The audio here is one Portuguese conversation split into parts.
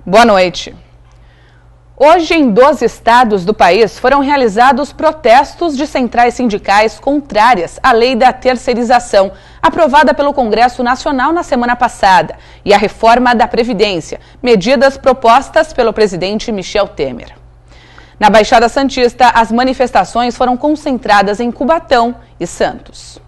Boa noite. Hoje, em 12 estados do país, foram realizados protestos de centrais sindicais contrárias à lei da terceirização, aprovada pelo Congresso Nacional na semana passada, e à reforma da Previdência, medidas propostas pelo presidente Michel Temer. Na Baixada Santista, as manifestações foram concentradas em Cubatão e Santos.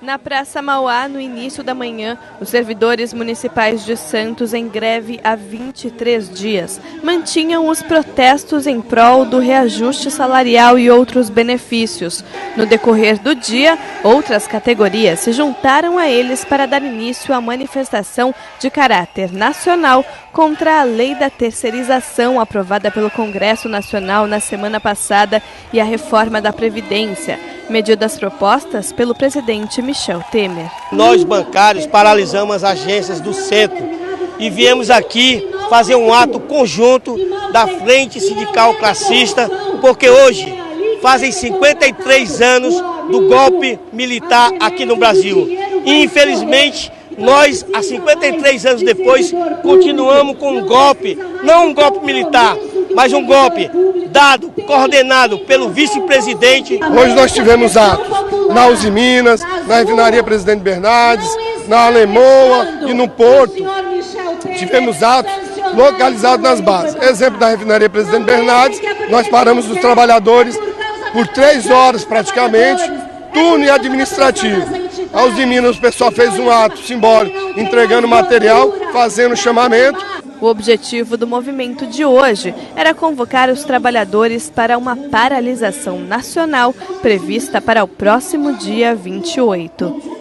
Na Praça Mauá, no início da manhã, os servidores municipais de Santos, em greve há 23 dias, mantinham os protestos em prol do reajuste salarial e outros benefícios. No decorrer do dia, outras categorias se juntaram a eles para dar início à manifestação de caráter nacional contra a lei da terceirização aprovada pelo Congresso Nacional na semana passada e a reforma da Previdência, medidas propostas pelo presidente Michel Temer. Nós, bancários, paralisamos as agências do centro e viemos aqui fazer um ato conjunto da Frente Sindical Classista, porque hoje fazem 53 anos do golpe militar aqui no Brasil. E, infelizmente, nós, há 53 anos depois, continuamos com um golpe, não um golpe militar, mas um golpe dado, coordenado pelo vice-presidente. Hoje nós tivemos atos na Uzi Minas, na refinaria Presidente Bernardes, na Alemoa e no Porto. Tivemos atos localizados nas bases. Exemplo da refinaria Presidente Bernardes, nós paramos os trabalhadores por 3 horas praticamente, turno e administrativo. A Uzi Minas, o pessoal fez um ato simbólico, entregando material, fazendo chamamento. O objetivo do movimento de hoje era convocar os trabalhadores para uma paralisação nacional prevista para o próximo dia 28.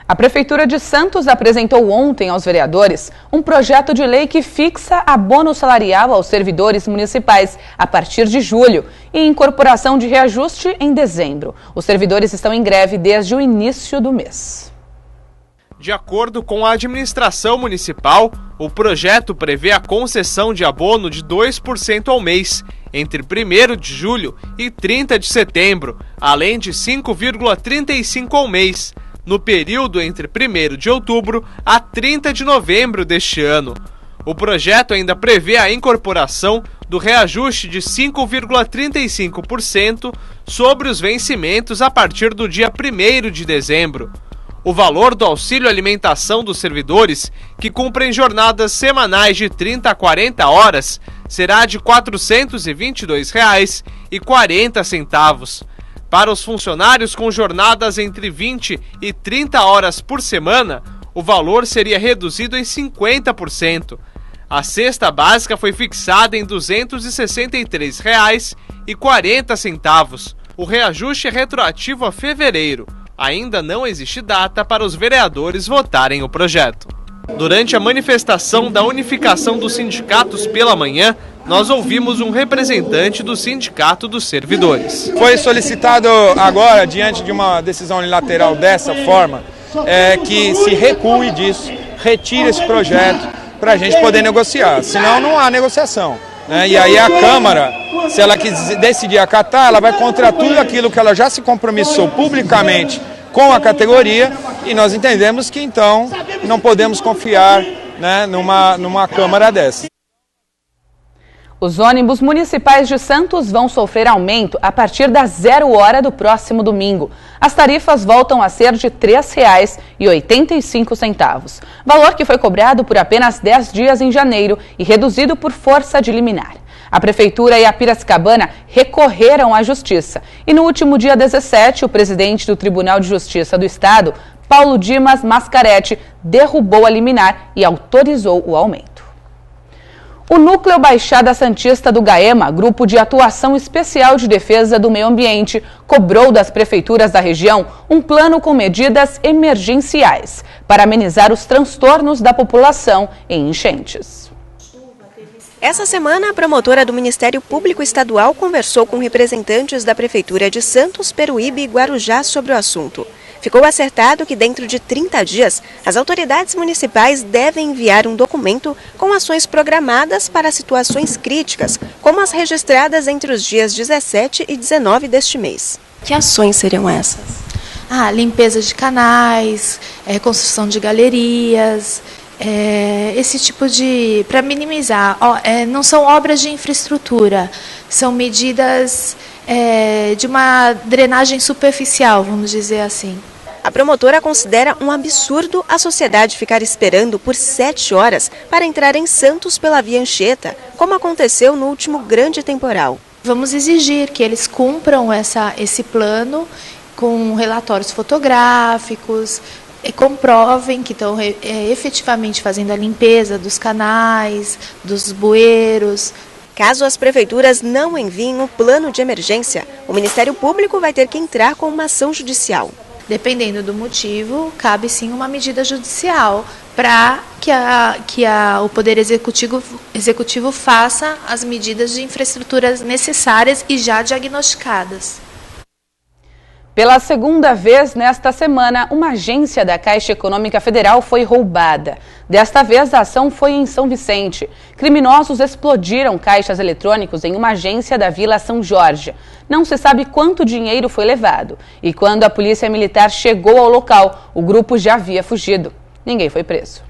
A Prefeitura de Santos apresentou ontem aos vereadores um projeto de lei que fixa abono salarial aos servidores municipais a partir de julho e incorporação de reajuste em dezembro. Os servidores estão em greve desde o início do mês. De acordo com a administração municipal, o projeto prevê a concessão de abono de 2% ao mês, entre 1º de julho e 30 de setembro, além de 5,35% ao mês, no período entre 1º de outubro a 30 de novembro deste ano. O projeto ainda prevê a incorporação do reajuste de 5,35% sobre os vencimentos a partir do dia 1º de dezembro. O valor do auxílio alimentação dos servidores, que cumprem jornadas semanais de 30 a 40 horas, será de R$ 422,40. Para os funcionários com jornadas entre 20 e 30 horas por semana, o valor seria reduzido em 50%. A cesta básica foi fixada em R$ 263,40. O reajuste é retroativo a fevereiro. Ainda não existe data para os vereadores votarem o projeto. Durante a manifestação da unificação dos sindicatos pela manhã, nós ouvimos um representante do Sindicato dos Servidores. Foi solicitado agora, diante de uma decisão unilateral dessa forma, que se recue disso, retire esse projeto para a gente poder negociar, senão não há negociação. E aí a Câmara, se ela decidir acatar, ela vai contra tudo aquilo que ela já se compromissou publicamente com a categoria, e nós entendemos que então não podemos confiar, numa Câmara dessa. Os ônibus municipais de Santos vão sofrer aumento a partir das 0 hora do próximo domingo. As tarifas voltam a ser de R$ 3,85, valor que foi cobrado por apenas 10 dias em janeiro e reduzido por força de liminar. A Prefeitura e a Piracicabana recorreram à Justiça e no último dia 17, o presidente do Tribunal de Justiça do Estado, Paulo Dimas Mascaretti, derrubou a liminar e autorizou o aumento. O Núcleo Baixada Santista do GAEMA, Grupo de Atuação Especial de Defesa do Meio Ambiente, cobrou das prefeituras da região um plano com medidas emergenciais para amenizar os transtornos da população em enchentes. Essa semana, a promotora do Ministério Público Estadual conversou com representantes da Prefeitura de Santos, Peruíbe e Guarujá sobre o assunto. Ficou acertado que dentro de 30 dias, as autoridades municipais devem enviar um documento com ações programadas para situações críticas, como as registradas entre os dias 17 e 19 deste mês. Que ações seriam essas? Limpeza de canais, reconstrução de galerias, esse tipo de... para minimizar, não são obras de infraestrutura, são medidas de uma drenagem superficial, vamos dizer assim. A promotora considera um absurdo a sociedade ficar esperando por 7 horas para entrar em Santos pela Via Anchieta, como aconteceu no último grande temporal. Vamos exigir que eles cumpram esse plano com relatórios fotográficos, e comprovem que estão efetivamente fazendo a limpeza dos canais, dos bueiros. Caso as prefeituras não enviem o plano de emergência, o Ministério Público vai ter que entrar com uma ação judicial. Dependendo do motivo, cabe sim uma medida judicial para que o Poder Executivo faça as medidas de infraestruturas necessárias e já diagnosticadas. Pela segunda vez nesta semana, uma agência da Caixa Econômica Federal foi roubada. Desta vez, a ação foi em São Vicente. Criminosos explodiram caixas eletrônicos em uma agência da Vila São Jorge. Não se sabe quanto dinheiro foi levado. E quando a polícia militar chegou ao local, o grupo já havia fugido. Ninguém foi preso.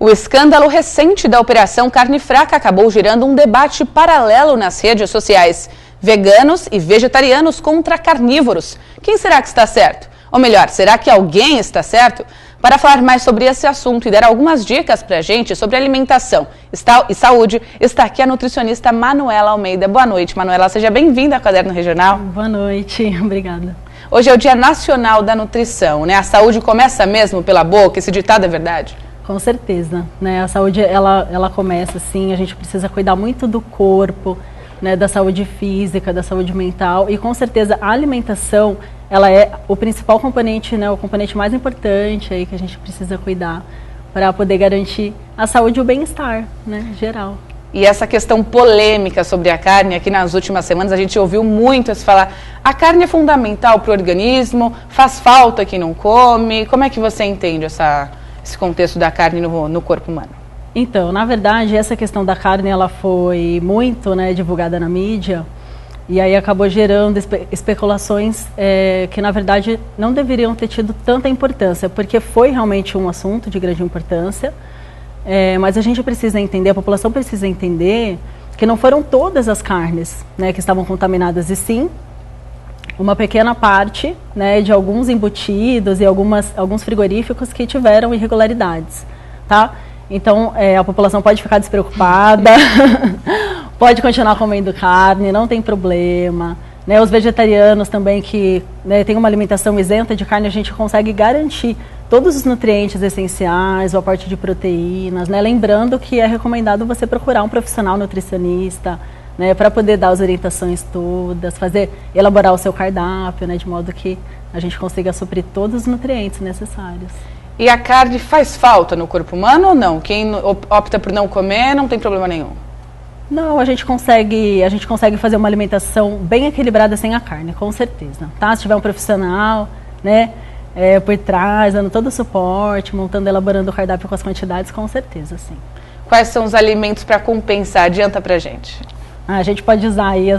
O escândalo recente da Operação Carne Fraca acabou gerando um debate paralelo nas redes sociais. Veganos e vegetarianos contra carnívoros. Quem será que está certo? Ou melhor, será que alguém está certo? Para falar mais sobre esse assunto e dar algumas dicas para a gente sobre alimentação e saúde, está aqui a nutricionista Manuela Almeida. Boa noite, Manuela. Seja bem-vinda ao Caderno Regional. Boa noite, obrigada. Hoje é o Dia Nacional da Nutrição, né? A saúde começa mesmo pela boca, esse ditado é verdade? Com certeza, né? A saúde, ela começa assim, a gente precisa cuidar muito do corpo, né, da saúde física, da saúde mental, e com certeza a alimentação, ela é o principal componente, né, o componente mais importante aí que a gente precisa cuidar para poder garantir a saúde e o bem-estar, né, geral. E essa questão polêmica sobre a carne, aqui nas últimas semanas a gente ouviu muito se falar, a carne é fundamental para o organismo, faz falta quem não come, como é que você entende esse contexto da carne no corpo humano? Então, na verdade, essa questão da carne, ela foi muito, né, divulgada na mídia, e aí acabou gerando especulações que, na verdade, não deveriam ter tido tanta importância, porque foi realmente um assunto de grande importância, mas a gente precisa entender, a população precisa entender que não foram todas as carnes, né, que estavam contaminadas, e sim uma pequena parte, né, de alguns embutidos e alguns frigoríficos que tiveram irregularidades, tá? Então, a população pode ficar despreocupada, pode continuar comendo carne, não tem problema. Né? Os vegetarianos também que, né, têm uma alimentação isenta de carne, a gente consegue garantir todos os nutrientes essenciais, o aporte de proteínas, né? Lembrando que é recomendado você procurar um profissional nutricionista, né, para poder dar as orientações todas, elaborar o seu cardápio, né, de modo que a gente consiga suprir todos os nutrientes necessários. E a carne faz falta no corpo humano ou não? Quem opta por não comer não tem problema nenhum? Não, a gente consegue fazer uma alimentação bem equilibrada sem a carne, com certeza. Tá? Se tiver um profissional, né, por trás, dando todo o suporte, elaborando o cardápio com as quantidades, com certeza, sim. Quais são os alimentos para compensar? Adianta pra gente. A gente pode usar aí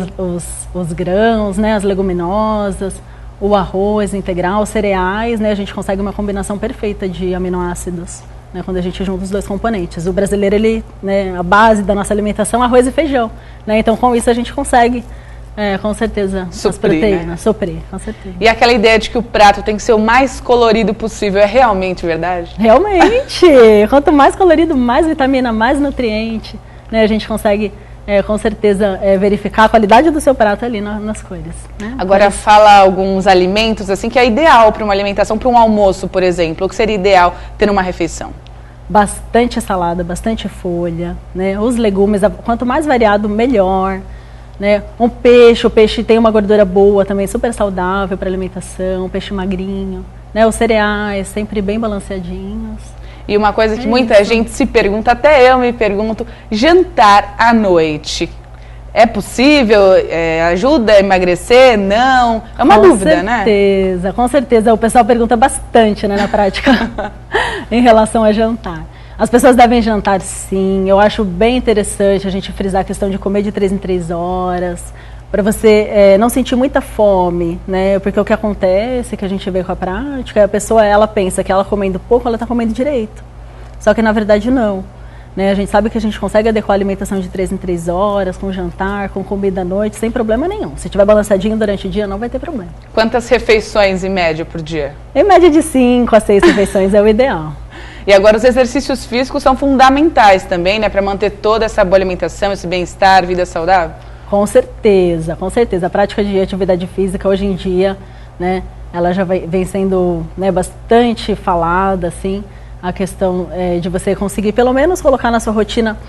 os grãos, né, as leguminosas, o arroz integral, os cereais, né, a gente consegue uma combinação perfeita de aminoácidos, né, quando a gente junta os dois componentes. O brasileiro, né, a base da nossa alimentação é arroz e feijão, né, então com isso a gente consegue, com certeza, suprir, as proteínas, né? Suprir, com certeza. E aquela ideia de que o prato tem que ser o mais colorido possível, é realmente verdade? Realmente! Quanto mais colorido, mais vitamina, mais nutriente, né, a gente consegue... com certeza, verificar a qualidade do seu prato ali nas cores. Né? Agora fala alguns alimentos assim que é ideal para uma alimentação, para um almoço, por exemplo. O que seria ideal ter numa refeição? Bastante salada, bastante folha, né? Os legumes, quanto mais variado, melhor. Né? O peixe tem uma gordura boa também, super saudável para alimentação, peixe magrinho. Né? Os cereais, sempre bem balanceadinhos. E uma coisa que muita gente se pergunta, até eu me pergunto, jantar à noite. É possível? Ajuda a emagrecer? Não? É uma dúvida, né? Com certeza. O pessoal pergunta bastante, né, na prática, em relação a jantar. As pessoas devem jantar, sim. Eu acho bem interessante a gente frisar a questão de comer de 3 em 3 horas, para você não sentir muita fome, né? Porque o que acontece, que a gente vê com a prática, a pessoa ela pensa que ela comendo pouco, ela está comendo direito. Só que na verdade não. Né? A gente sabe que a gente consegue adequar a alimentação de 3 em 3 horas, com jantar, com comida à noite, sem problema nenhum. Se tiver balanceadinho durante o dia, não vai ter problema. Quantas refeições em média por dia? Em média de 5 a 6 refeições é o ideal. E agora os exercícios físicos são fundamentais também, né? Para manter toda essa boa alimentação, esse bem-estar, vida saudável? Com certeza, com certeza. A prática de atividade física hoje em dia, né, ela já vem sendo, né, bastante falada, assim, a questão de você conseguir pelo menos colocar na sua rotina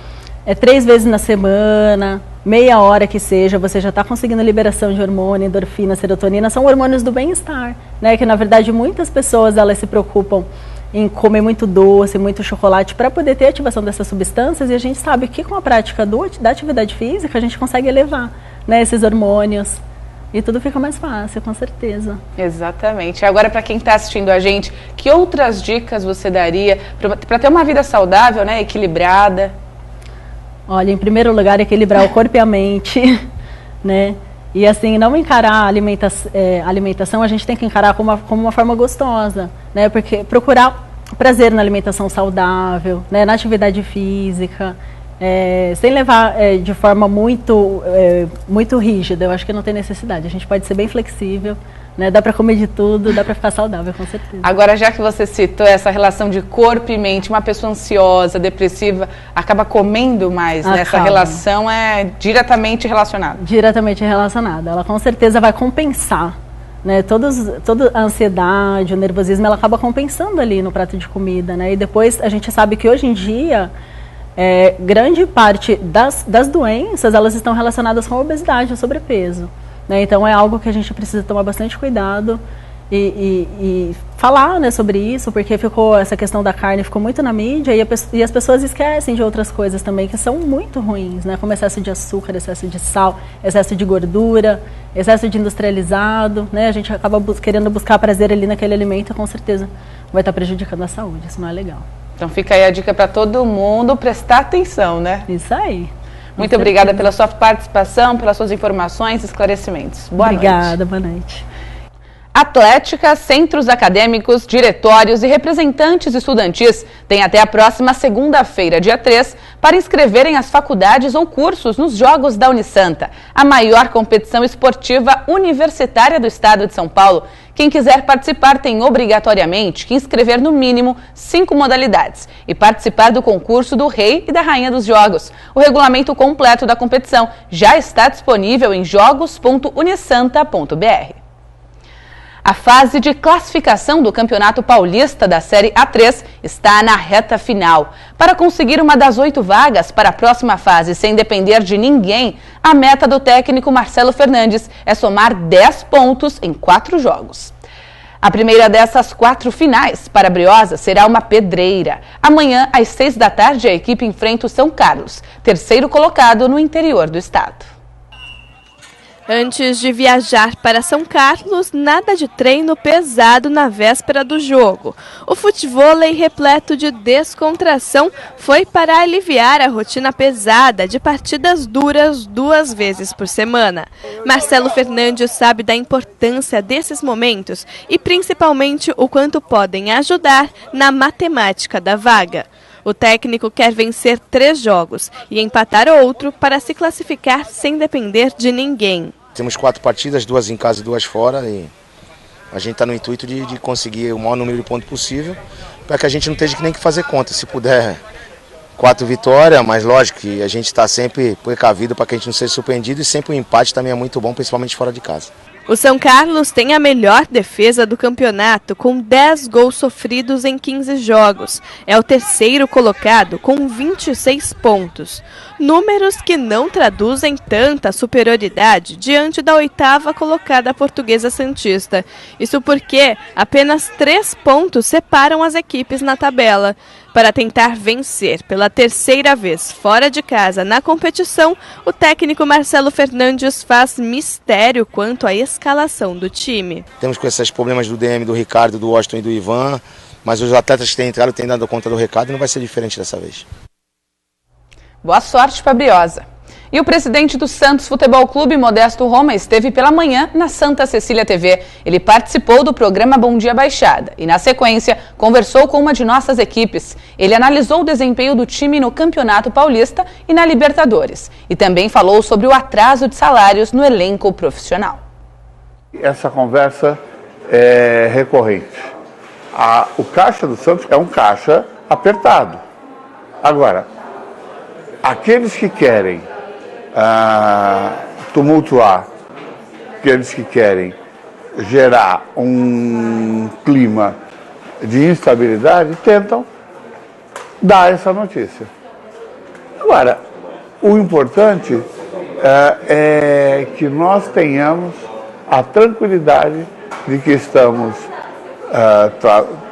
3 vezes na semana, meia hora que seja, você já está conseguindo liberação de hormônio, endorfina, serotonina, são hormônios do bem-estar, né, que na verdade muitas pessoas elas se preocupam em comer muito doce, muito chocolate, para poder ter ativação dessas substâncias, e a gente sabe que com a prática da atividade física a gente consegue elevar, né, esses hormônios e tudo fica mais fácil, com certeza. Exatamente. Agora, para quem está assistindo a gente, que outras dicas você daria para ter uma vida saudável, né, equilibrada? Olha, em primeiro lugar, equilibrar o corpo e a mente, né? E assim, não encarar a alimentação, a gente tem que encarar como uma forma gostosa, né? Porque procurar prazer na alimentação saudável, né? Na atividade física, sem levar de forma muito rígida. Eu acho que não tem necessidade. A gente pode ser bem flexível, né? Dá para comer de tudo, dá para ficar saudável, com certeza. Agora, já que você citou essa relação de corpo e mente, uma pessoa ansiosa, depressiva, acaba comendo mais, né? Essa relação é diretamente relacionada. Diretamente relacionada. Ela com certeza vai compensar, né? Toda a ansiedade, o nervosismo, ela acaba compensando ali no prato de comida, né? E depois a gente sabe que hoje em dia, grande parte das doenças, elas estão relacionadas com a obesidade, o sobrepeso. Né? Então é algo que a gente precisa tomar bastante cuidado e falar, né, sobre isso, porque essa questão da carne ficou muito na mídia e as pessoas esquecem de outras coisas também que são muito ruins, né? Como excesso de açúcar, excesso de sal, excesso de gordura, excesso de industrializado, né? A gente acaba querendo buscar prazer ali naquele alimento e com certeza vai estar prejudicando a saúde, isso não é legal. Então fica aí a dica para todo mundo prestar atenção, né? Isso aí. Muito obrigada pela sua participação, pelas suas informações e esclarecimentos. Boa noite. Obrigada, boa noite. Atlética, centros acadêmicos, diretórios e representantes estudantis têm até a próxima segunda-feira, dia 3, para inscreverem as faculdades ou cursos nos Jogos da Unisanta, a maior competição esportiva universitária do estado de São Paulo. Quem quiser participar tem obrigatoriamente que inscrever no mínimo 5 modalidades e participar do concurso do Rei e da Rainha dos Jogos. O regulamento completo da competição já está disponível em jogos.unisanta.br. A fase de classificação do Campeonato Paulista da Série A3 está na reta final. Para conseguir uma das 8 vagas para a próxima fase sem depender de ninguém, a meta do técnico Marcelo Fernandes é somar 10 pontos em 4 jogos. A primeira dessas 4 finais para a Briosa será uma pedreira. Amanhã, às 6 da tarde, a equipe enfrenta o São Carlos, terceiro colocado no interior do estado. Antes de viajar para São Carlos, nada de treino pesado na véspera do jogo. O futevôlei repleto de descontração foi para aliviar a rotina pesada de partidas duras 2 vezes por semana. Marcelo Fernandes sabe da importância desses momentos e principalmente o quanto podem ajudar na matemática da vaga. O técnico quer vencer 3 jogos e empatar outro para se classificar sem depender de ninguém. Temos 4 partidas, 2 em casa e 2 fora, e a gente está no intuito de conseguir o maior número de pontos possível, para que a gente não tenha nem que fazer conta. Se puder, 4 vitórias, mas lógico que a gente está sempre precavido para que a gente não seja surpreendido, e sempre o empate também é muito bom, principalmente fora de casa. O São Carlos tem a melhor defesa do campeonato, com 10 gols sofridos em 15 jogos. É o terceiro colocado, com 26 pontos. Números que não traduzem tanta superioridade diante da 8ª colocada Portuguesa Santista. Isso porque apenas 3 pontos separam as equipes na tabela. Para tentar vencer pela terceira vez fora de casa na competição, o técnico Marcelo Fernandes faz mistério quanto à escalação do time. Temos com esses problemas do DM, do Ricardo, do Washington e do Ivan, mas os atletas que têm entrado têm dado conta do recado e não vai ser diferente dessa vez. Boa sorte para a Briosa. E o presidente do Santos Futebol Clube, Modesto Roma, esteve pela manhã na Santa Cecília TV. Ele participou do programa Bom Dia Baixada e, na sequência, conversou com uma de nossas equipes. Ele analisou o desempenho do time no Campeonato Paulista e na Libertadores. E também falou sobre o atraso de salários no elenco profissional. Essa conversa é recorrente. O caixa do Santos é um caixa apertado. Agora, aqueles que querem tumultuar, aqueles que querem gerar um clima de instabilidade, tentam dar essa notícia. Agora, o importante é que nós tenhamos a tranquilidade de que estamos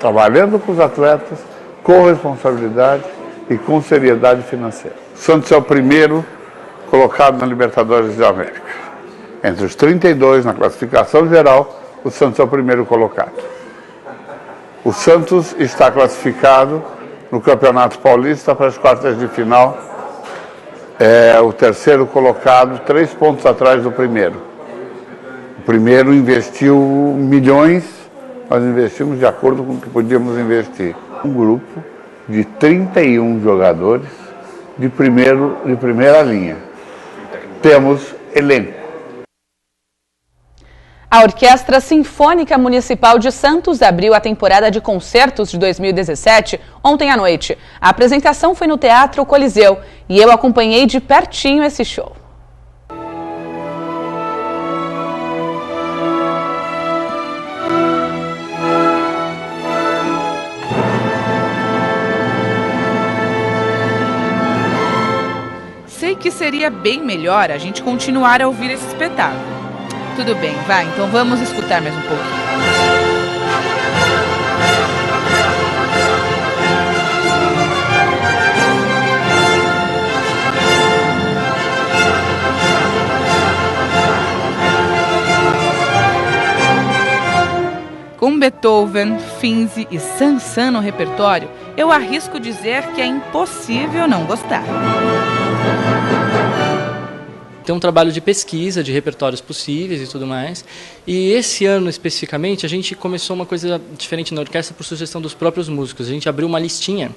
trabalhando com os atletas com responsabilidade e com seriedade financeira. O Santos é o primeiro colocado na Libertadores da América. Entre os 32 na classificação geral, o Santos é o primeiro colocado. O Santos está classificado no Campeonato Paulista para as quartas de final. É o terceiro colocado, 3 pontos atrás do primeiro. O primeiro investiu milhões, nós investimos de acordo com o que podíamos investir. Um grupo de 31 jogadores de primeira linha. Temos elenco. A Orquestra Sinfônica Municipal de Santos abriu a temporada de concertos de 2017 ontem à noite. A apresentação foi no Teatro Coliseu e eu acompanhei de pertinho esse show. Sei que seria bem melhor a gente continuar a ouvir esse espetáculo. Tudo bem, vai, então vamos escutar mais um pouquinho. Com Beethoven, Finzi e Saint-Saëns no repertório, eu arrisco dizer que é impossível não gostar. Tem um trabalho de pesquisa de repertórios possíveis e tudo mais. E esse ano, especificamente, a gente começou uma coisa diferente na orquestra por sugestão dos próprios músicos. A gente abriu uma listinha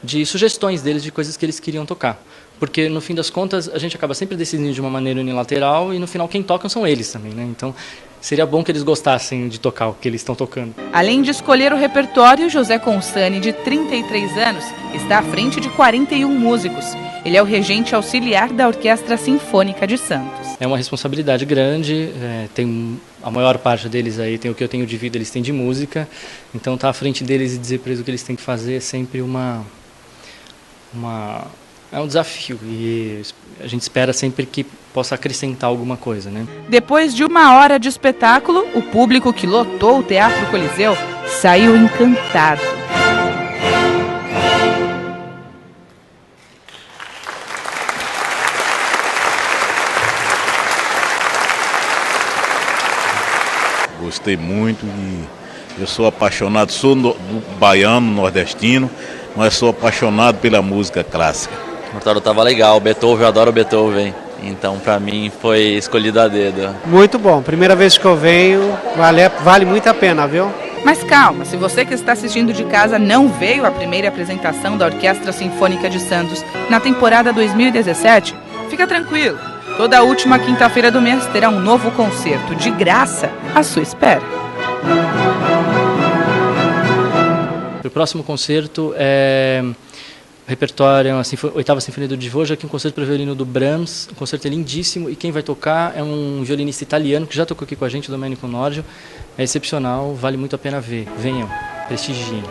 de sugestões deles de coisas que eles queriam tocar. Porque, no fim das contas, a gente acaba sempre decidindo de uma maneira unilateral e, no final, quem tocam são eles também, né? Então, seria bom que eles gostassem de tocar o que eles estão tocando. Além de escolher o repertório, José Consani, de 33 anos, está à frente de 41 músicos. Ele é o regente auxiliar da Orquestra Sinfônica de Santos. É uma responsabilidade grande, tem a maior parte deles aí, tem o que eu tenho de vida, eles têm de música. Então, estar à frente deles e dizer para eles o que eles têm que fazer é sempre é um desafio e a gente espera sempre que possa acrescentar alguma coisa, né? Depois de 1 hora de espetáculo, o público que lotou o Teatro Coliseu saiu encantado. Gostei muito e eu sou apaixonado, sou baiano, nordestino, mas sou apaixonado pela música clássica. O repertório estava legal, Beethoven, eu adoro Beethoven, então para mim foi escolhido a dedo. Muito bom, primeira vez que eu venho, vale muito a pena, viu? Mas calma, se você que está assistindo de casa não veio à primeira apresentação da Orquestra Sinfônica de Santos na temporada 2017, fica tranquilo. Toda a última quinta-feira do mês terá um novo concerto de graça à sua espera. O próximo concerto é o repertório, a 8ª Sinfonia do Dvořák, um concerto para violino do Brahms. O concerto é lindíssimo e quem vai tocar é um violinista italiano que já tocou aqui com a gente, o Domenico Nordio. É excepcional, vale muito a pena ver. Venham, prestigiem.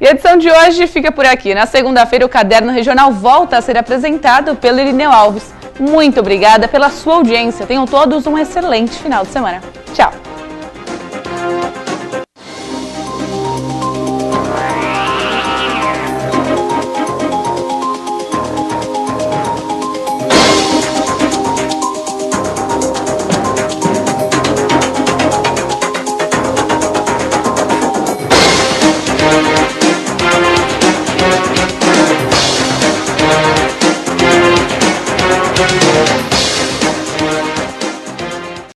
E a edição de hoje fica por aqui. Na segunda-feira, o Caderno Regional volta a ser apresentado pelo Irineu Alves. Muito obrigada pela sua audiência. Tenham todos um excelente final de semana.